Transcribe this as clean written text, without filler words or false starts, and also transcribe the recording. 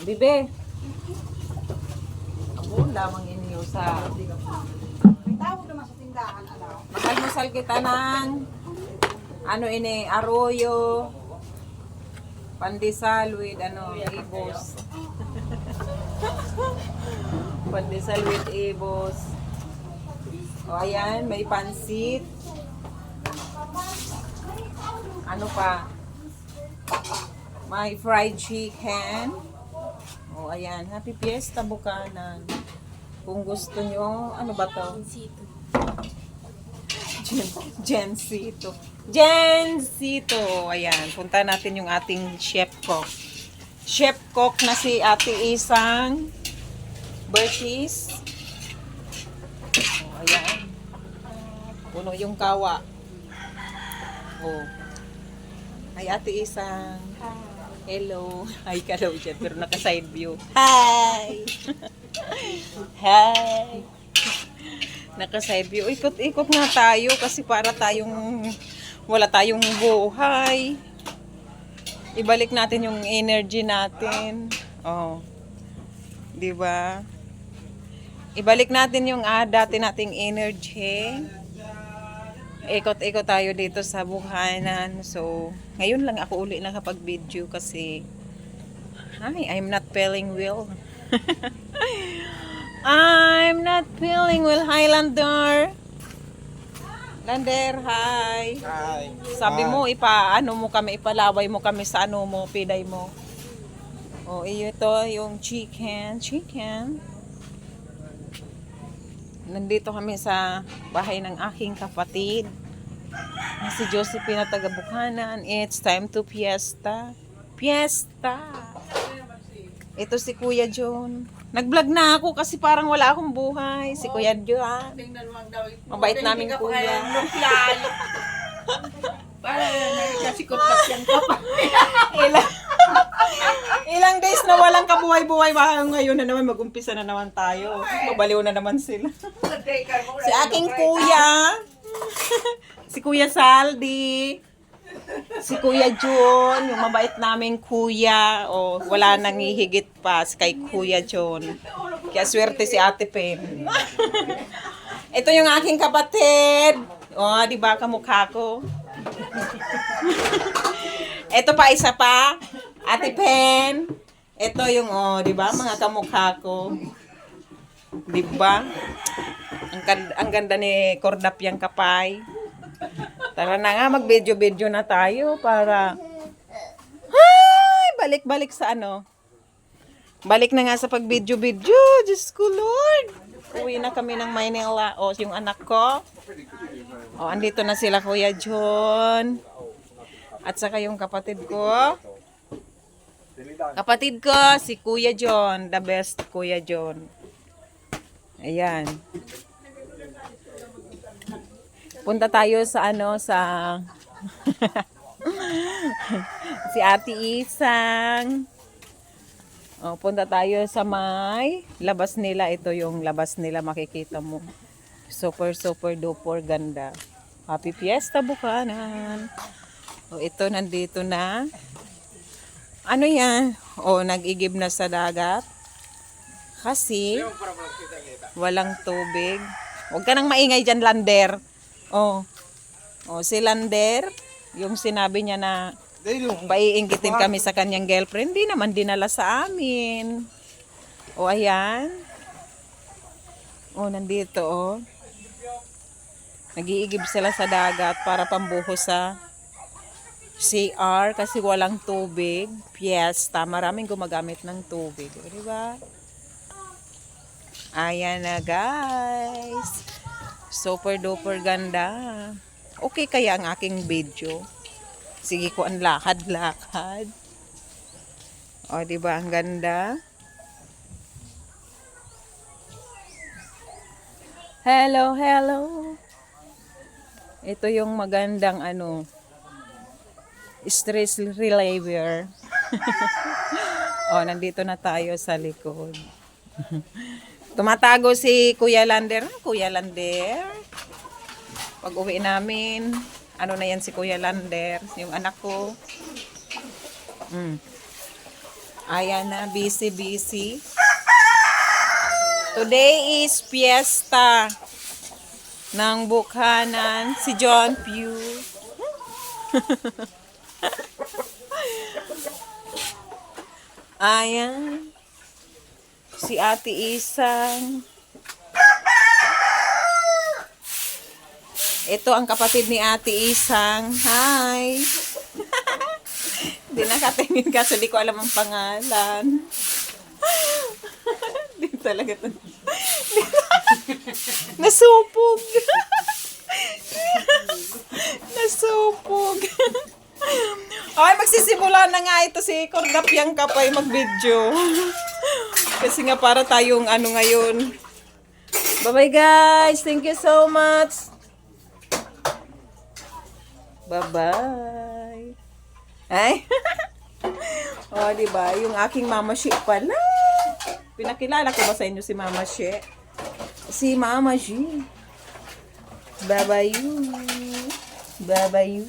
Bibe. Abo, lamang inyo sa... May tawag naman sa tindahan, ano? Makalmusal kita ng... Ano ini, arroyo. Pandesal with ibos. Pandesal with ibos. O ayan, may pansit. Ano pa? May fried chicken. O ayan, happy fiesta Bukanan. Kung gusto nyo, ano ba to? Jensito. Jensito. Ayan, punta natin yung ating chef cook. Chef cook na si Ate Isang Bertis. O, ayan. Puno yung kawa. Oh. Ay, Ate Isang. Hello. Hi ka daw dyan, pero naka-side view. Hi! Hi! Naka-side view. Ikot-ikot nga tayo kasi para tayong wala tayong buhay. Ibalik natin yung energy natin. Oh. 'Di ba? Ibalik natin yung dati nating energy. Ikot-ikot tayo dito sa buhanan. So, ngayon lang ako uli nakapag-video kasi I'm not feeling well. I'm not feeling well, Highlander. Lander, hi. Hi. Sabi mo, ipalaway mo kami sa piday mo. Oh, ito yung chicken. Nandito kami sa bahay ng aking kapatid. Si Josephine na taga Bukanan. It's time to fiesta. Fiesta. Ito si Kuya John. Nag-vlog na ako kasi parang wala akong buhay. Si Kuya John. Mabait namin kuya. Para nagkasikot yan ko pa. Ilang days na walang kabuhay-buhay. Ngayon na naman, mag-umpisa na naman tayo. Mabaliw na naman sila. Si aking kuya. Si Kuya Saldi. Si Kuya John, yung mabait naming kuya. O, wala nang hihigit pa kay Kuya John. Kaya swerte si Ate Pen. Ito yung aking kapatid. O, di ba kamukha ko? Ito pa, isa pa. Ate Pen. Ito yung, di ba, mga kamukha ko. Di ba? Ang ganda ni Cordapiang Kapay. Tara na nga, mag-video-video na tayo para balik-balik sa Balik na nga sa pag-video-video. Diyos ko, Lord. Uwi na kami ng Maynila. O, yung anak ko. O, andito na sila, Kuya John. At saka yung kapatid ko. Kapatid ko, si Kuya John. The best, Kuya John. Ayan. Punta tayo sa si Ate Isang. O, punta tayo sa may labas nila. Ito yung labas nila, makikita mo. Super duper ganda. Happy Fiesta Bukanan. O, ito nandito na. Ano yan? O, nag-igib na sa dagat. Kasi walang tubig. Huwag ka nang maingay dyan, Lander. Oh. Oh, si Lander, yung sinabi niya na paiinggitin kami sa kanyang girlfriend, di naman dinala sa amin. Oh, ayan. Oh, nandito, oh. Nag-iigib sila sa dagat para pambuhos sa CR kasi walang tubig. Fiesta, maraming gumagamit ng tubig. O, diba? Ayan na, guys. Super duper ganda. Okay kaya ang aking video? Sige ko ang lakad-lakad. O, diba ang ganda? Hello. Ito yung magandang stress reliever. O, nandito na tayo sa likod. Tumatago si Kuya Lander. Kuya Lander. Pag uwi namin, ano na yan si Kuya Lander, yung anak ko. Ayan na, busy. Today is fiesta ng Bukhanan, si John Pugh. Ayan. Si Ate Isang. Ito ang kapatid ni Ate Isang. Hi! Hindi nakatingin kasi di ko alam ang pangalan. Di talaga to. Nasupog. Nasupog. Ay, magsisimula na nga ito si Kordapyang Kapay mag-video. Kasi nga para tayong ano ngayon. Bye-bye guys. Thank you so much. Bye-bye. Ay. Oh, diba? Yung aking Mama Shi pala. Pinakilala ko ba sa inyo si Mama Shi? Si Mama Shi. Bye-bye you. Bye-bye you.